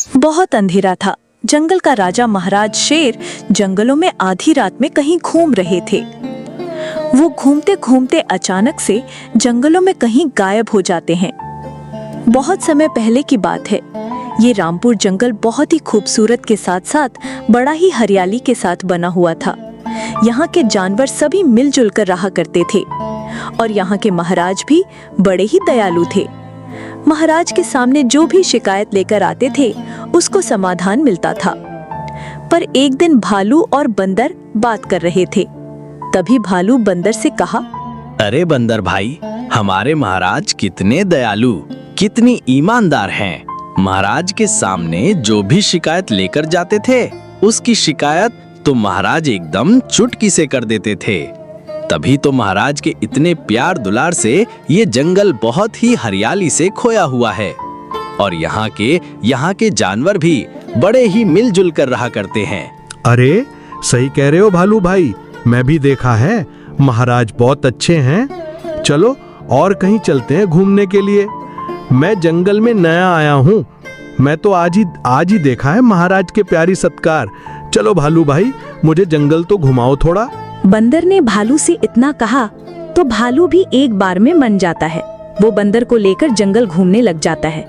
बहुत अंधेरा था। जंगल का राजा महाराज शेर जंगलों में आधी रात में कहीं घूम रहे थे। वो घूमते घूमते अचानक से जंगलों में कहीं गायब हो जाते हैं। बहुत समय पहले की बात है। ये रामपुर जंगल बहुत ही खूबसूरत के साथ साथ बड़ा ही हरियाली के साथ बना हुआ था। यहाँ के जानवर सभी मिलजुल कर रहा करते थे और यहाँ के महाराज भी बड़े ही दयालु थे। महाराज के सामने जो भी शिकायत लेकर आते थे उसको समाधान मिलता था। पर एक दिन भालू और बंदर बात कर रहे थे। तभी भालू बंदर से कहा, अरे बंदर भाई, हमारे महाराज कितने दयालु, कितनी ईमानदार हैं। महाराज के सामने जो भी शिकायत लेकर जाते थे उसकी शिकायत तो महाराज एकदम चुटकी से कर देते थे। तभी तो महाराज के इतने प्यार दुलार से ये जंगल बहुत ही हरियाली से खोया हुआ है और यहाँ के जानवर भी बड़े ही मिलजुल कर रहा करते हैं। अरे सही कह रहे हो भालू भाई, मैं भी देखा है, महाराज बहुत अच्छे हैं। चलो और कहीं चलते हैं घूमने के लिए। मैं जंगल में नया आया हूँ, मैं तो आज ही देखा है महाराज के प्यारी सत्कार। चलो भालू भाई, मुझे जंगल तो घुमाओ थोड़ा। बंदर ने भालू से इतना कहा तो भालू भी एक बार में मन जाता है। वो बंदर को लेकर जंगल घूमने लग जाता है।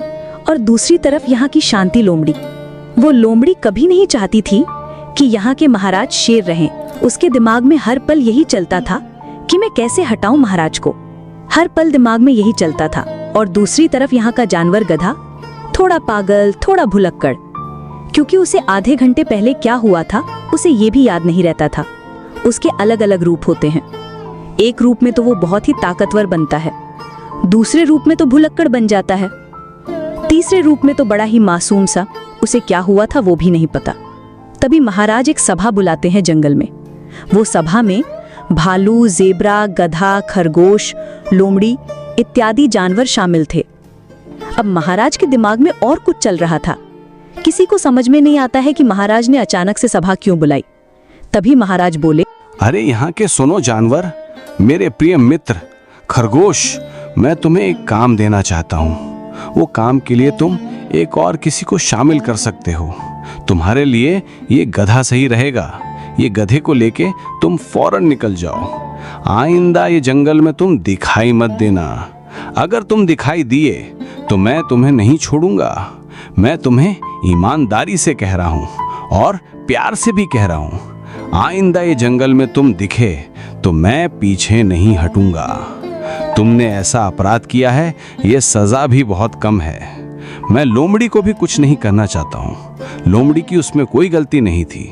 और दूसरी तरफ यहाँ की शांति लोमड़ी, वो लोमड़ी कभी नहीं चाहती थी कि यहाँ के महाराज शेर रहें। उसके दिमाग में हर पल यही चलता था कि मैं कैसे हटाऊं महाराज को। हर पल दिमाग में यही चलता था। और दूसरी तरफ यहाँ का जानवर गधा, थोड़ा पागल, थोड़ा भुलक्कड़, क्योंकि उसे आधे घंटे पहले क्या हुआ था उसे ये भी याद नहीं रहता था। उसके अलग अलग रूप होते हैं। एक रूप में तो वो बहुत ही ताकतवर बनता है, दूसरे रूप में तो भुलक्कड़ बन जाता है, तीसरे रूप में तो बड़ा ही मासूम सा, उसे क्या हुआ था वो भी नहीं पता। तभी महाराज एक सभा बुलाते हैं जंगल में। वो सभा में भालू, जेब्रा, गधा, खरगोश, लोमड़ी इत्यादि जानवर शामिल थे। अब महाराज के दिमाग में और कुछ चल रहा था। किसी को समझ में नहीं आता है कि महाराज ने अचानक से सभा क्यों बुलाई। तभी महाराज बोले, अरे यहाँ के सुनो जानवर, मेरे प्रिय मित्र खरगोश, मैं तुम्हें एक काम देना चाहता हूँ। वो काम के लिए तुम एक और किसी को शामिल कर सकते हो। तुम्हारे लिए ये गधा सही रहेगा। ये गधे को लेके तुम फौरन निकल जाओ। आइंदा ये जंगल में तुम दिखाई मत देना। अगर तुम दिखाई दिए तो मैं तुम्हें नहीं छोड़ूंगा। मैं तुम्हें ईमानदारी से कह रहा हूँ और प्यार से भी कह रहा हूँ। आइंदा ये जंगल में तुम दिखे तो मैं पीछे नहीं हटूंगा। तुमने ऐसा अपराध किया है, ये सजा भी बहुत कम है। मैं लोमड़ी को भी कुछ नहीं करना चाहता हूँ। लोमड़ी की उसमें कोई गलती नहीं थी,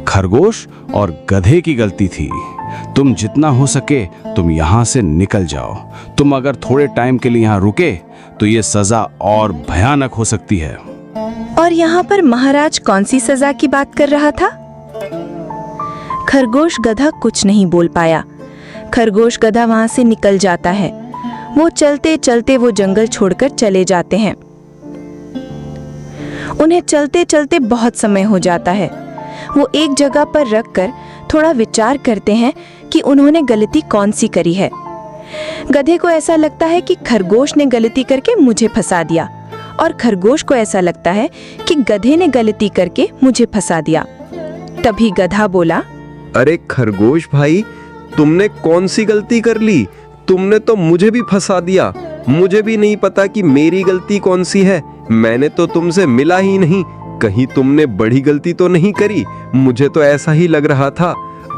खरगोश और गधे की गलती थी। तुम जितना हो सके तुम यहाँ से निकल जाओ। तुम अगर थोड़े टाइम के लिए यहाँ रुके तो ये सजा और भयानक हो सकती है। और यहाँ पर महाराज कौन सी सजा की बात कर रहा था? खरगोश गधा कुछ नहीं बोल पाया। खरगोश गधा वहां से निकल जाता है। वो चलते चलते वो जंगल छोड़कर चले जाते हैं। उन्हें चलते चलते बहुत समय हो जाता है। वो एक जगह पर रखकर थोड़ा विचार करते हैं कि उन्होंने गलती कौन सी करी है। गधे को ऐसा लगता है कि खरगोश ने गलती करके मुझे फंसा दिया, और खरगोश को ऐसा लगता है कि गधे ने गलती करके मुझे फंसा दिया। तभी गधा बोला, अरे खरगोश भाई, तुमने कौन सी गलती कर ली? तुमने तो मुझे भी फंसा दिया। मुझे भी नहीं पता कि मेरी गलती कौन सी है। मैंने तो तुमसे मिला ही नहीं। कहीं तुमने बड़ी गलती तो नहीं करी? मुझे तो ऐसा ही लग रहा था।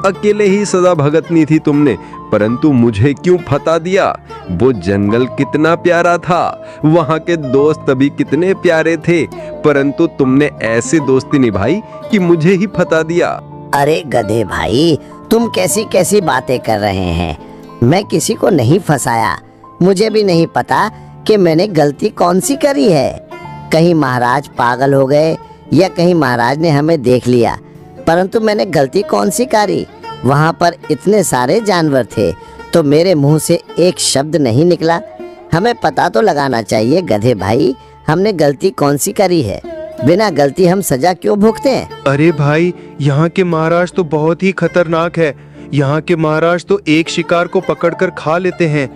अकेले ही सजा भुगतनी थी तुमने, परंतु मुझे क्यों फंसा दिया? वो जंगल कितना प्यारा था, वहाँ के दोस्त भी कितने प्यारे थे, परंतु तुमने ऐसे दोस्ती निभाई कि मुझे ही फंसा दिया। अरे गधे भाई, तुम कैसी कैसी बातें कर रहे हैं? मैं किसी को नहीं फंसाया। मुझे भी नहीं पता कि मैंने गलती कौन सी करी है। कहीं महाराज पागल हो गए या कहीं महाराज ने हमें देख लिया, परंतु मैंने गलती कौन सी करी? वहाँ पर इतने सारे जानवर थे तो मेरे मुंह से एक शब्द नहीं निकला। हमें पता तो लगाना चाहिए गधे भाई, हमने गलती कौन सी करी है। बिना गलती हम सजा क्यों भुगते हैं? अरे भाई, यहाँ के महाराज तो बहुत ही खतरनाक है। यहाँ के महाराज तो एक शिकार को पकड़कर खा लेते हैं।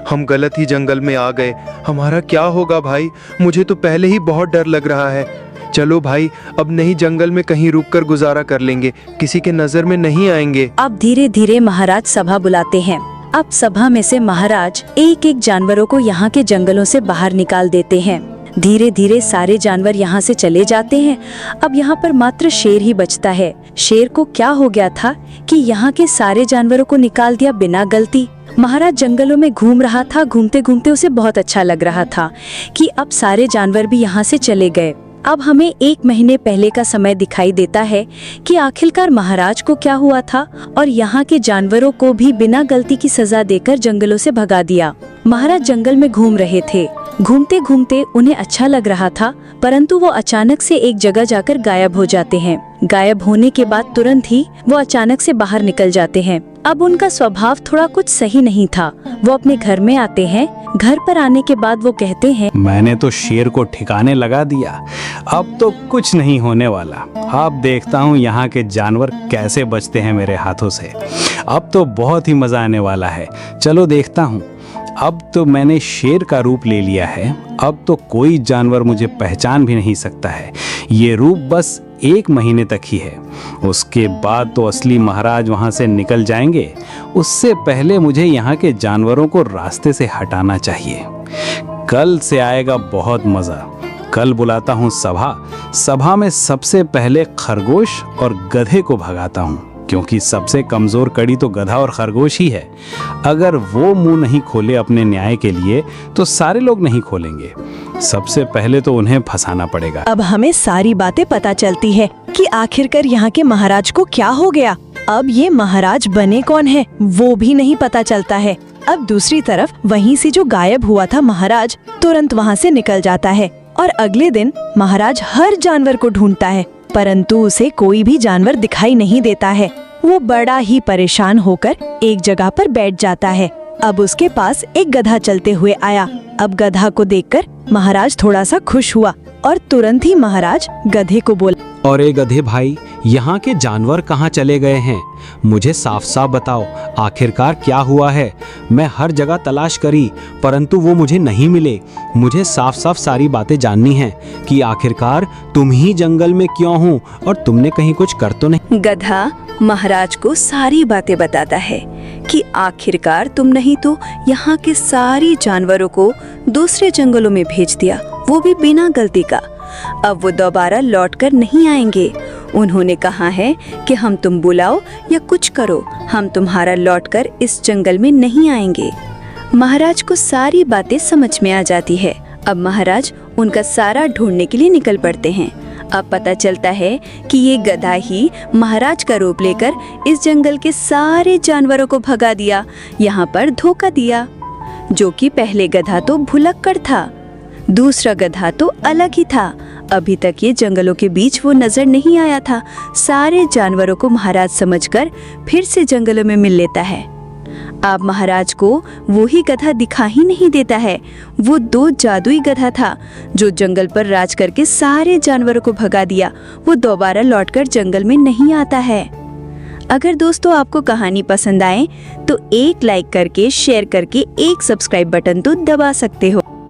हम गलत ही जंगल में आ गए। हमारा क्या होगा भाई? मुझे तो पहले ही बहुत डर लग रहा है। चलो भाई, अब नहीं जंगल में कहीं रुककर गुजारा कर लेंगे, किसी के नजर में नहीं आएंगे। अब धीरे धीरे महाराज सभा बुलाते हैं। अब सभा में से महाराज एक एक जानवरों को यहाँ के जंगलों से बाहर निकाल देते हैं। धीरे धीरे सारे जानवर यहाँ से चले जाते हैं। अब यहाँ पर मात्र शेर ही बचता है। शेर को क्या हो गया था कि यहाँ के सारे जानवरों को निकाल दिया बिना गलती। महाराज जंगलों में घूम रहा था, घूमते घूमते उसे बहुत अच्छा लग रहा था कि अब सारे जानवर भी यहाँ से चले गए। अब हमें 1 महीने पहले का समय दिखाई देता है कि आखिरकार महाराज को क्या हुआ था और यहाँ के जानवरों को भी बिना गलती की सजा देकर जंगलों से भगा दिया। महाराज जंगल में घूम रहे थे। घूमते घूमते उन्हें अच्छा लग रहा था, परंतु वो अचानक से एक जगह जाकर गायब हो जाते हैं। गायब होने के बाद तुरंत ही वो अचानक से बाहर निकल जाते हैं। अब उनका स्वभाव थोड़ा कुछ सही नहीं था। वो अपने घर में आते हैं। घर पर आने के बाद वो कहते हैं, मैंने तो शेर को ठिकाने लगा दिया, अब तो कुछ नहीं होने वाला। अब देखता हूँ यहाँ के जानवर कैसे बचते हैं मेरे हाथों से। अब तो बहुत ही मजा आने वाला है। चलो देखता हूँ। अब तो मैंने शेर का रूप ले लिया है। अब तो कोई जानवर मुझे पहचान भी नहीं सकता है। ये रूप बस 1 महीने तक ही है। उसके बाद तो असली महाराज वहाँ से निकल जाएंगे। उससे पहले मुझे यहाँ के जानवरों को रास्ते से हटाना चाहिए। कल से आएगा बहुत मज़ा। कल बुलाता हूँ सभा में सबसे पहले खरगोश और गधे को भगाता हूँ, क्योंकि सबसे कमज़ोर कड़ी तो गधा और खरगोश ही है। अगर वो मुंह नहीं खोले अपने न्याय के लिए तो सारे लोग नहीं खोलेंगे। सबसे पहले तो उन्हें फंसाना पड़ेगा। अब हमें सारी बातें पता चलती है कि आखिरकार यहाँ के महाराज को क्या हो गया। अब ये महाराज बने कौन है वो भी नहीं पता चलता है। अब दूसरी तरफ वहीं से जो गायब हुआ था महाराज तुरंत वहाँ से निकल जाता है और अगले दिन महाराज हर जानवर को ढूंढता है, परंतु उसे कोई भी जानवर दिखाई नहीं देता है। वो बड़ा ही परेशान होकर एक जगह पर बैठ जाता है। अब उसके पास एक गधा चलते हुए आया। अब गधा को देखकर महाराज थोड़ा सा खुश हुआ और तुरंत ही महाराज गधे को बोला, अरे गधे भाई, यहाँ के जानवर कहाँ चले गए हैं? मुझे साफ साफ बताओ, आखिरकार क्या हुआ है? मैं हर जगह तलाश करी परंतु वो मुझे नहीं मिले। मुझे साफ साफ सारी बातें जाननी हैं कि आखिरकार तुम ही जंगल में क्यों हो और तुमने कहीं कुछ कर तो नहीं? गधा महाराज को सारी बातें बताता है कि आखिरकार तुम नहीं तो यहाँ के सारी जानवरों को दूसरे जंगलों में भेज दिया, वो भी बिना गलती का। अब वो दोबारा लौटकर नहीं आएंगे। उन्होंने कहा है कि हम तुम बुलाओ या कुछ करो, हम तुम्हारा लौटकर इस जंगल में नहीं आएंगे। महाराज को सारी बातें समझ में आ जाती है। अब महाराज उनका सारा ढूंढने के लिए निकल पड़ते हैं। अब पता चलता है कि ये गधा ही महाराज का रूप लेकर इस जंगल के सारे जानवरों को भगा दिया, यहाँ पर धोखा दिया। जो कि पहले गधा तो भुलक्कड़ था, दूसरा गधा तो अलग ही था। अभी तक ये जंगलों के बीच वो नजर नहीं आया था। सारे जानवरों को महाराज समझकर फिर से जंगलों में मिल लेता है। अब महाराज को वो ही गधा दिखा ही नहीं देता है। वो 2 जादुई गधा था जो जंगल पर राज करके सारे जानवरों को भगा दिया। वो दोबारा लौटकर जंगल में नहीं आता है। अगर दोस्तों आपको कहानी पसंद आए तो एक लाइक करके, शेयर करके, एक सब्सक्राइब बटन तो दबा सकते हो।